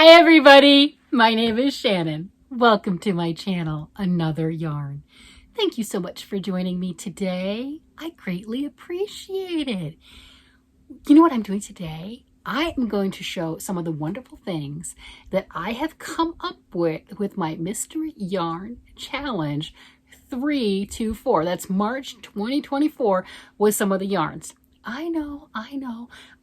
Hi everybody, my name is Shannon. Welcome to my channel, Another Yarn. Thank you so much for joining me today. I greatly appreciate it. You know what I'm doing today? I am going to show some of the wonderful things that I have come up with my Mystery Yarn Challenge 324. That's March 2024 with some of the yarns. I know.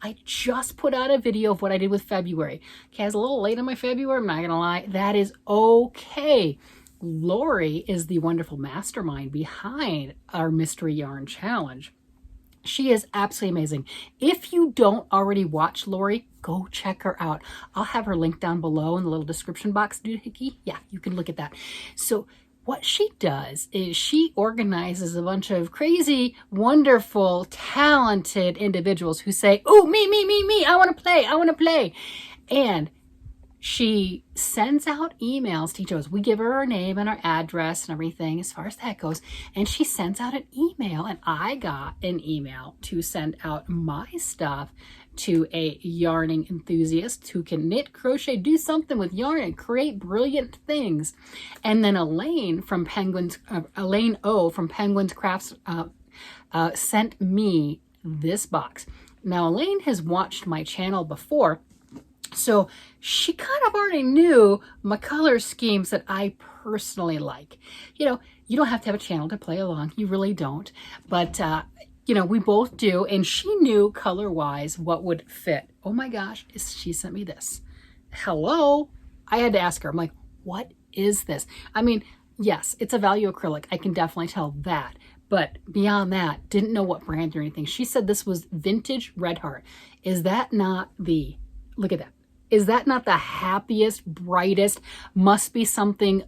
I just put out a video of what I did with February. Okay, I was a little late on my February, I'm not gonna lie. That is okay. Lori is the wonderful mastermind behind our Mystery Yarn Challenge. She is absolutely amazing. If you don't already watch Lori, go check her out. I'll have her link down below in the little description box, doohickey. Yeah, you can look at that. So what she does is she organizes a bunch of crazy, wonderful, talented individuals who say, oh, me, I want to play. And she sends out emails to each of us. We give her our name and our address and everything as far as that goes. And she sends out an email, and I got an email to send out my stuff to a yarning enthusiast who can knit, crochet, do something with yarn and create brilliant things. And then Elaine from Elaine O from Penguins Crafts sent me this box. Now Elaine has watched my channel before, so she kind of already knew my color schemes that I personally like. You know, you don't have to have a channel to play along. You really don't. But, you know, we both do. And she knew color-wise what would fit. Oh my gosh, she sent me this. Hello? I had to ask her. I'm like, what is this? I mean, yes, it's a value acrylic. I can definitely tell that. But beyond that, didn't know what brand or anything. She said this was vintage Red Heart. Is that not the... Look at that. Is that not the happiest, brightest, must be something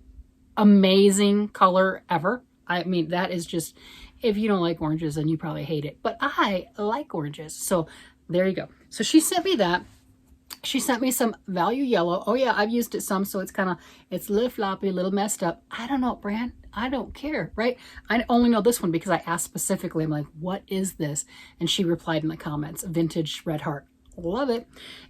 amazing color ever? I mean, that is just, if you don't like oranges, then you probably hate it. But I like oranges. So there you go. So she sent me that. She sent me some value yellow. Oh yeah, I've used it some, so it's it's a little floppy, a little messed up. I don't know what brand. I don't care, right? I only know this one because I asked specifically. I'm like, what is this? And she replied in the comments, vintage Red Heart. Love it.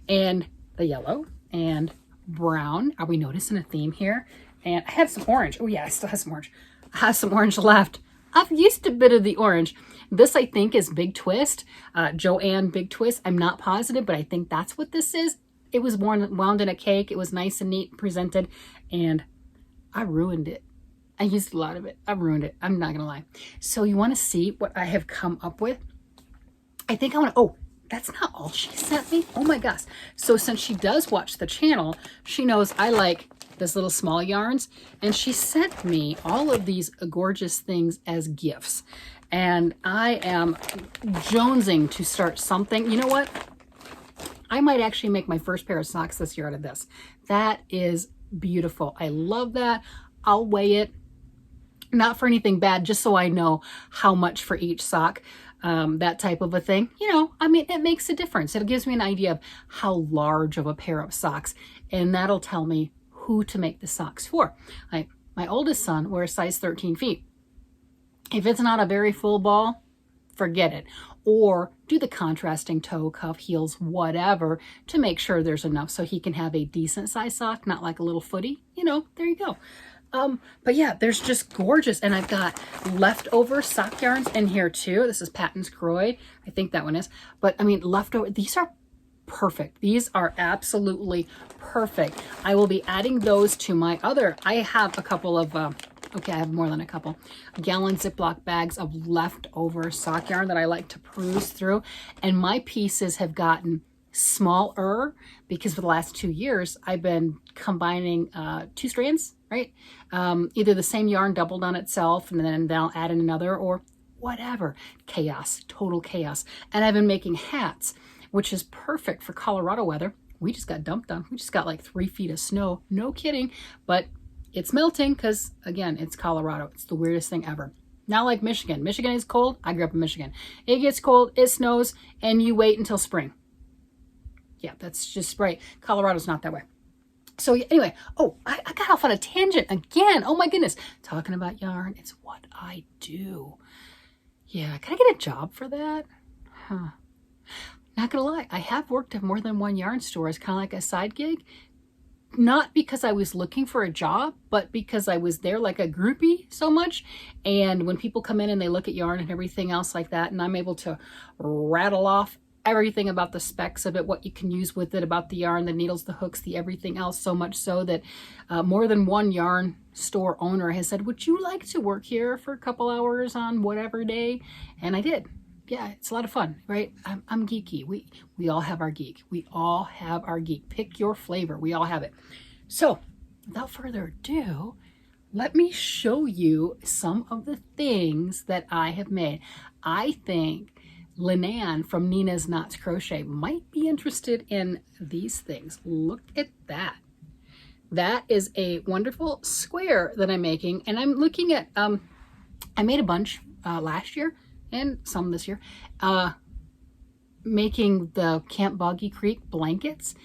And the yellow and brown. Are we noticing a theme here? And I have some orange. Oh yeah, I still have some orange. I have some orange left. I've used a bit of the orange. This I think is Big Twist, Joanne Big Twist. I'm not positive, but I think that's what this is. It was wound in a cake. It was nice and neat presented, and I ruined it. I used a lot of it. I ruined it. I'm not gonna lie. So you want to see what I have come up with? I think I want to. Oh, that's not all she sent me. Oh my gosh. So since she does watch the channel, she knows I like this little small yarns, and she sent me all of these gorgeous things as gifts. And I am jonesing to start something. You know what? I might actually make my first pair of socks this year out of this. That is beautiful. I love that. I'll weigh it. Not for anything bad, just so I know how much for each sock. That type of a thing. You know, I mean, it makes a difference. It gives me an idea of how large of a pair of socks, and that'll tell me who to make the socks for. Like my oldest son wears size 13 feet. If it's not a very full ball, forget it. Or do the contrasting toe, cuff, heels, whatever, to make sure there's enough so he can have a decent size sock, not like a little footy. You know, there you go. But yeah, there's just gorgeous. And I've got leftover sock yarns in here too. This is Patton's Croy. I think that one is. But I mean, leftover, these are perfect. These are absolutely perfect. I will be adding those to my other, I have a couple of, okay, I have more than a couple, gallon Ziploc bags of leftover sock yarn that I like to peruse through. And my pieces have gotten smaller because for the last 2 years, I've been combining 2 strands, right? Either the same yarn doubled on itself and then I'll add in another or whatever. Chaos, total chaos. And I've been making hats, which is perfect for Colorado weather. We just got dumped on. We just got like 3 feet of snow. No kidding. But it's melting because, again, it's Colorado. It's the weirdest thing ever. Not like Michigan. Michigan is cold. I grew up in Michigan. It gets cold, it snows, and you wait until spring. Yeah, that's just right. Colorado's not that way. So anyway, oh, I got off on a tangent again. Oh my goodness. Talking about yarn, it's what I do. Yeah, can I get a job for that? Huh. Not gonna lie, I have worked at more than one yarn store as kind of like a side gig. not because I was looking for a job, but because I was there like a groupie so much. And when people come in and they look at yarn and everything else like that, and I'm able to rattle off everything about the specs of it, what you can use with it, about the yarn, the needles, the hooks, the everything else, so much so that more than one yarn store owner has said, would you like to work here for a couple hours on whatever day? And I did. Yeah, it's a lot of fun, right? I'm geeky. We all have our geek. We all have our geek. Pick your flavor. We all have it. So without further ado, let me show you some of the things that I have made. I think Lynanne from Nina's Knots Crochet might be interested in these things. Look at that. That is a wonderful square that I'm making, and I'm looking at, I made a bunch last year and some this year, making the Camp Boggy Creek blankets.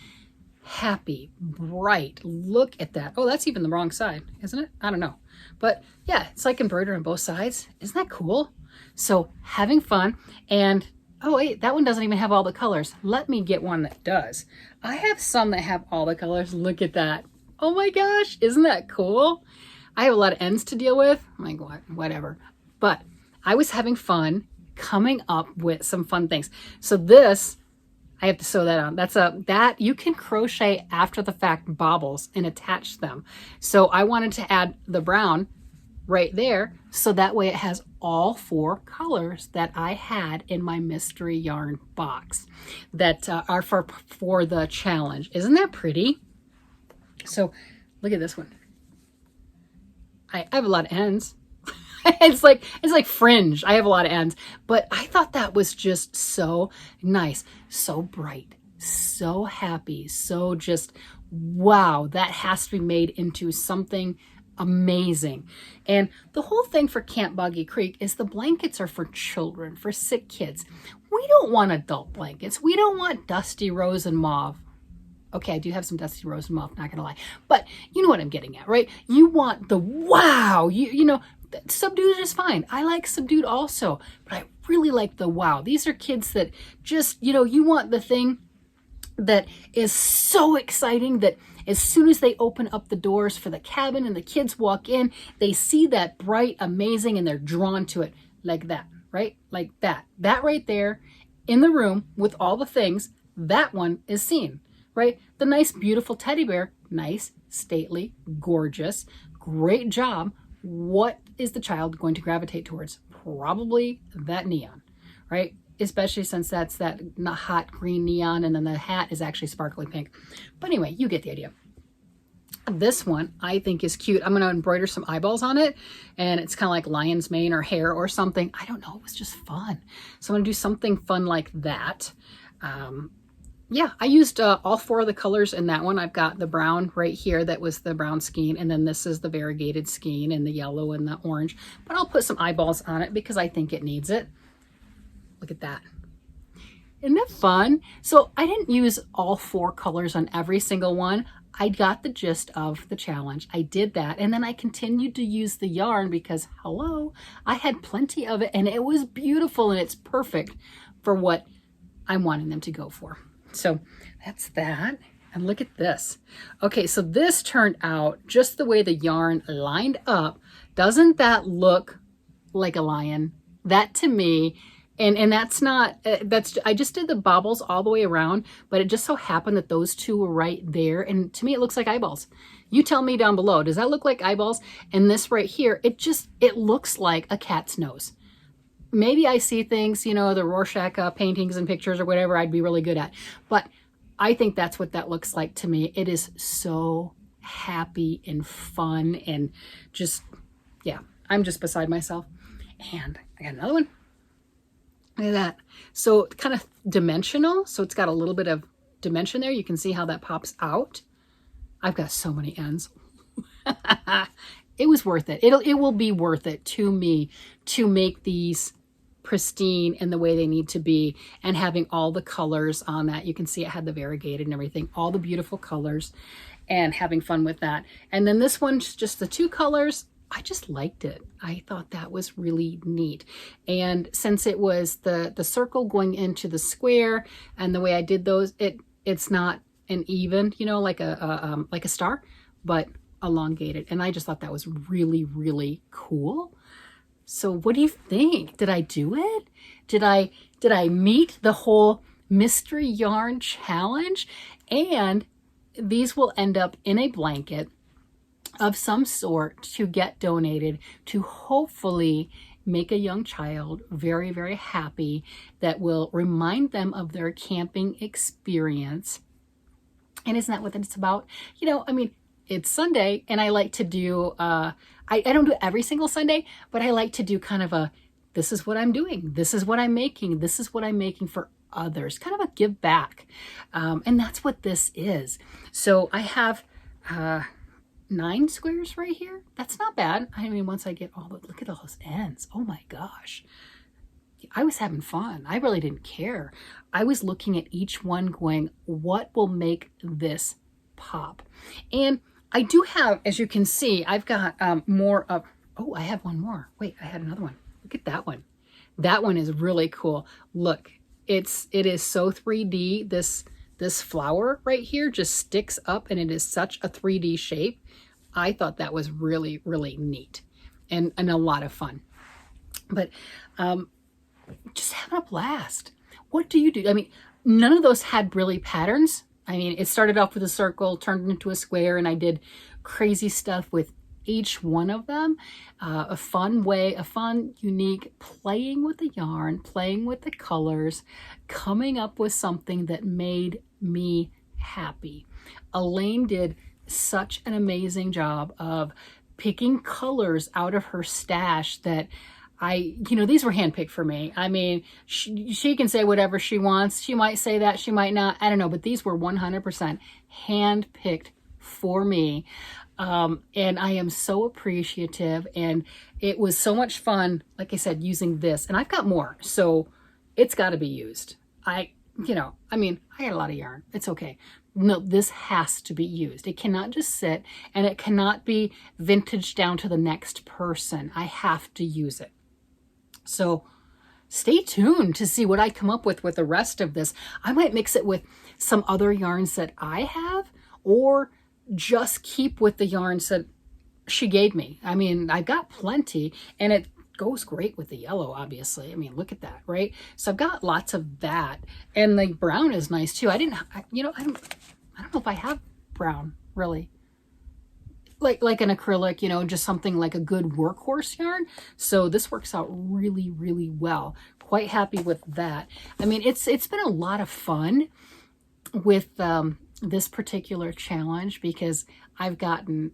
Happy, bright, look at that. Oh, that's even the wrong side, isn't it? I don't know. But yeah, it's like embroidery on both sides. Isn't that cool? So having fun. And oh wait, that one doesn't even have all the colors. Let me get one that does. I have some that have all the colors. Look at that. Oh my gosh, isn't that cool? I have a lot of ends to deal with. I'm like, whatever. But I was having fun coming up with some fun things. So this, I have to sew that on. That you can crochet after the fact bobbles and attach them. So I wanted to add the brown right there, so that way it has all 4 colors that I had in my mystery yarn box that are for the challenge. Isn't that pretty? So look at this one. I have a lot of ends. It's like fringe. I have a lot of ends, but I thought that was just so nice, so bright, so happy, so just wow, that has to be made into something amazing. And the whole thing for Camp Boggy Creek is the blankets are for children, for sick kids. We don't want adult blankets. We don't want dusty rose and mauve. Okay, I do have some dusty rose and mauve, not gonna lie, but you know what I'm getting at, right? You want the wow, you know, subdued is fine. I like subdued also, but I really like the wow. These are kids that just, you know, you want the thing that is so exciting that as soon as they open up the doors for the cabin and the kids walk in, they see that bright, amazing, and they're drawn to it like that, right? Like that. That right there in the room with all the things, that one is seen, right? The nice, beautiful teddy bear, nice, stately, gorgeous, great job. What is the child going to gravitate towards? Probably that neon, right? Especially since that's that hot green neon, and then the hat is actually sparkly pink. But anyway, you get the idea. This one I think is cute. I'm going to embroider some eyeballs on it, and it's kind of like lion's mane or hair or something. I don't know. It was just fun. So I'm going to do something fun like that. Yeah, I used all 4 of the colors in that one. I've got the brown right here. That was the brown skein. And then this is the variegated skein, and the yellow and the orange. But I'll put some eyeballs on it because I think it needs it. Look at that. Isn't that fun? So I didn't use all 4 colors on every single one. I got the gist of the challenge. I did that. And then I continued to use the yarn because, hello, I had plenty of it and it was beautiful and it's perfect for what I'm wanting them to go for. So that's that. And look at this. Okay, so this turned out just the way the yarn lined up. Doesn't that look like a lion? That to me, and that's not, I just did the bobbles all the way around, but it just so happened that those 2 were right there. And to me, it looks like eyeballs. You tell me down below, does that look like eyeballs? And this right here, it looks like a cat's nose. Maybe I see things, you know, the Rorschach paintings and pictures or whatever I'd be really good at. But I think that's what that looks like to me. It is so happy and fun and just, yeah, I'm just beside myself. And I got another one. Look at that. So kind of dimensional. So it's got a little bit of dimension there. You can see how that pops out. I've got so many ends. It was worth it. It will be worth it to me to make these pristine in the way they need to be, and having all the colors on that. You can see it had the variegated and everything, all the beautiful colors, and having fun with that. And then this one's just the 2 colors. I just liked it. I thought that was really neat. And since it was the circle going into the square and the way I did those, it's not and even, you know, like a star, but elongated. And I just thought that was really, really cool. So what do you think? Did I do it? Did I meet the whole mystery yarn challenge? And these will end up in a blanket of some sort to get donated to hopefully make a young child very, very happy, that will remind them of their camping experience. And isn't that what it's about? You know, I mean, it's Sunday, and I like to do, I don't do it every single Sunday, but I like to do kind of a, this is what I'm doing, this is what I'm making, this is what I'm making for others, kind of a give back. And that's what this is. So I have 9 squares right here. That's not bad. I mean, once I get all the, look at all those ends. Oh my gosh. I was having fun. I really didn't care. I was looking at each one going, what will make this pop? And I do have, as you can see, I've got more of, oh, I have one more. Wait, I had another one. Look at that one. That one is really cool. Look, it is so 3D. This flower right here just sticks up, and it is such a 3D shape. I thought that was really, really neat and a lot of fun. But just having a blast. What do you do? I mean, none of those had really patterns. I mean, it started off with a circle, turned into a square, and I did crazy stuff with each one of them. A fun way, a fun, unique, playing with the yarn, playing with the colors, coming up with something that made me happy. Elaine did such an amazing job of picking colors out of her stash that you know, these were handpicked for me. I mean, she can say whatever she wants. She might say that, she might not. I don't know, but these were 100% handpicked for me. And I am so appreciative, and it was so much fun, like I said, using this. And I've got more, so it's got to be used. You know, I mean, I got a lot of yarn. It's okay. No, this has to be used. It cannot just sit, and it cannot be vintage down to the next person. I have to use it. So stay tuned to see what I come up with the rest of this. I might mix it with some other yarns that I have, or just keep with the yarns that she gave me. I mean, I've got plenty, and it goes great with the yellow, obviously. I mean, look at that, right? So I've got lots of that, and the brown is nice too. You know, I don't know if I have brown really. Like an acrylic, you know, just something like a good workhorse yarn. So this works out really, really well. Quite happy with that. I mean, it's been a lot of fun with this particular challenge, because I've gotten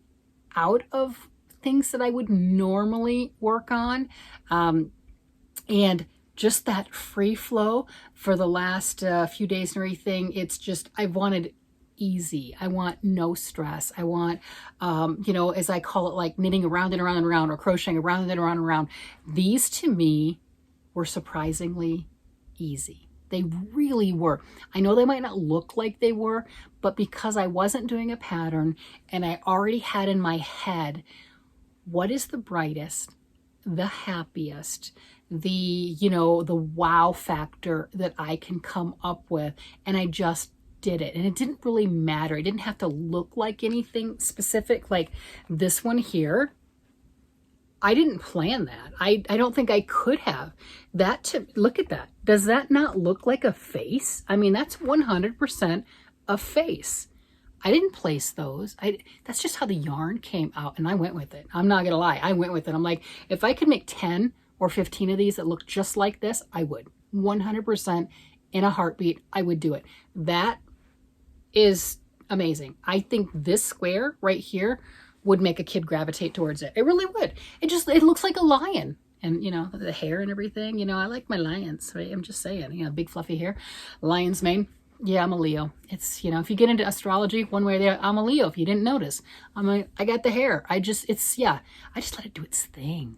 out of things that I would normally work on, and just that free flow for the last few days and everything. It's just, I wanted easy. I want no stress. I want, you know, as I call it, like knitting around and around and around, or crocheting around and around and around. These to me were surprisingly easy. They really were. I know they might not look like they were, but because I wasn't doing a pattern, and I already had in my head, what is the brightest, the happiest, the, you know, the wow factor that I can come up with. And I just did it. And it didn't really matter. It didn't have to look like anything specific. Like this one here, I didn't plan that. I don't think I could have. Look at that. Does that not look like a face? I mean, that's 100% a face. I didn't place those. That's just how the yarn came out, and I went with it. I'm not gonna lie. I went with it. I'm like, if I could make 10 or 15 of these that look just like this, I would. 100% in a heartbeat, I would do it. That is amazing. I think this square right here would make a kid gravitate towards it. It really would. It looks like a lion, and you know, the hair and everything. You know, I like my lions, right? I'm just saying, you know, big fluffy hair, lion's mane. Yeah, I'm a Leo. It's, you know, if you get into astrology one way or the other, I'm a Leo. If you didn't notice, I got the hair. I just let it do its thing.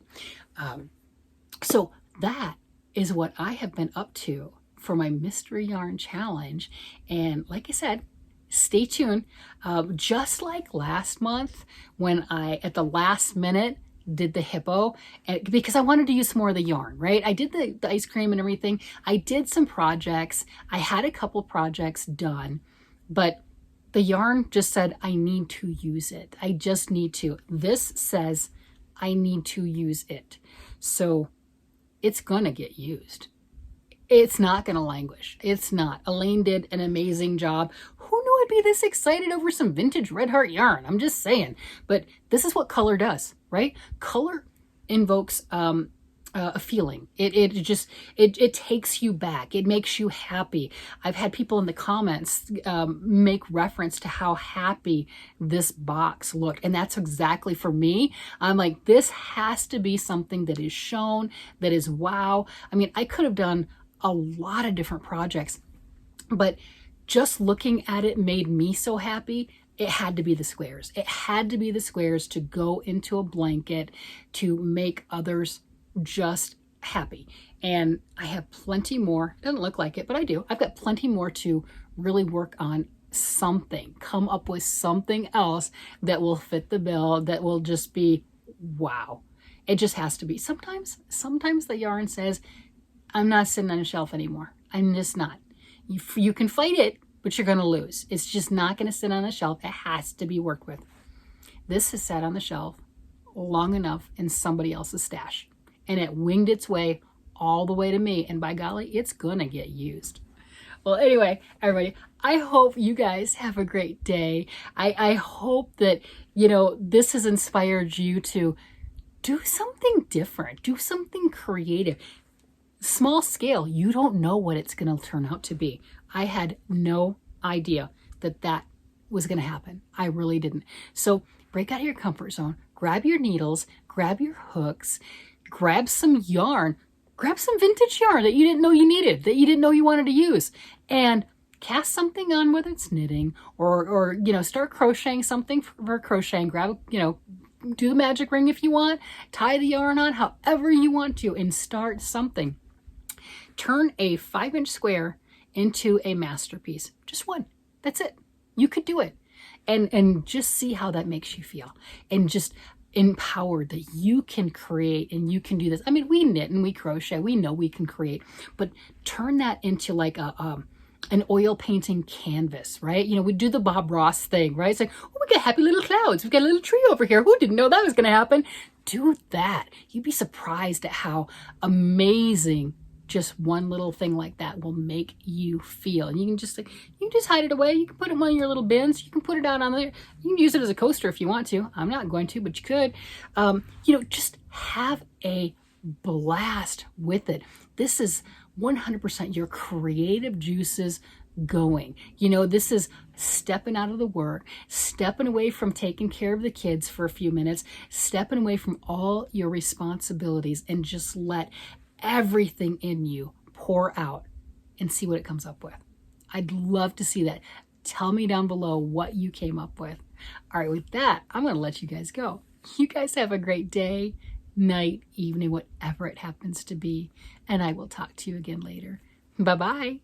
So that is what I have been up to for my mystery yarn challenge. And like I said, stay tuned. Just like last month when I, at the last minute, did the hippo, and because I wanted to use more of the yarn, right? I did the ice cream and everything. I did some projects. I had a couple projects done, but the yarn just said, I need to use it. I just need to. This says, I need to use it. So it's gonna get used. It's not gonna languish. It's not. Elaine did an amazing job. Who knew I'd be this excited over some vintage Red Heart yarn? I'm just saying. But this is what color does, right? Color invokes a feeling. It takes you back. It makes you happy. I've had people in the comments make reference to how happy this box looked. And that's exactly for me. I'm like, this has to be something that is shown, that is wow. I mean, I could have done a lot of different projects, but just looking at it made me so happy. It had to be the squares. It had to be the squares to go into a blanket to make others just happy. And I have plenty more. It doesn't look like it, but I do. I've got plenty more to really work on something, come up with something else that will fit the bill, that will just be wow. It just has to be. Sometimes the yarn says, I'm not sitting on a shelf anymore. I'm just not. You can fight it, but you're going to lose. It's just not going to sit on the shelf. It has to be worked with. This has sat on the shelf long enough in somebody else's stash, and it winged its way all the way to me. And by golly, it's going to get used. Well, anyway, everybody, I hope you guys have a great day. I hope that, this has inspired you to do something different, do something creative. Small scale, you don't know what it's going to turn out to be. I had no idea that was going to happen. I really didn't. So break out of your comfort zone, grab your needles, grab your hooks, grab some yarn, grab some vintage yarn that you didn't know you needed, that you didn't know you wanted to use, and cast something on, whether it's knitting or start crocheting something for crocheting. Grab, do the magic ring if you want, tie the yarn on however you want to, and start something. Turn a 5-inch square into a masterpiece. Just one. That's it. You could do it. And just see how that makes you feel. And just empowered that you can create and you can do this. I mean, we knit and we crochet. We know we can create. But turn that into like an oil painting canvas, right? We do the Bob Ross thing, right? It's like, oh, we got happy little clouds. We've got a little tree over here. Who didn't know that was going to happen? Do that. You'd be surprised at how amazing just one little thing like that will make you feel. And you can just hide it away. You can put it in one of your little bins. You can put it out on there. You can use it as a coaster if you want to. I'm not going to, but you could. Just have a blast with it. This is 100% your creative juices going. This is stepping out of the work, stepping away from taking care of the kids for a few minutes, stepping away from all your responsibilities, and just let everything in you pour out and see what it comes up with. I'd love to see that. Tell me down below what you came up with. All right, with that, I'm going to let you guys go. You guys have a great day, night, evening, whatever it happens to be, and I will talk to you again later. Bye-bye.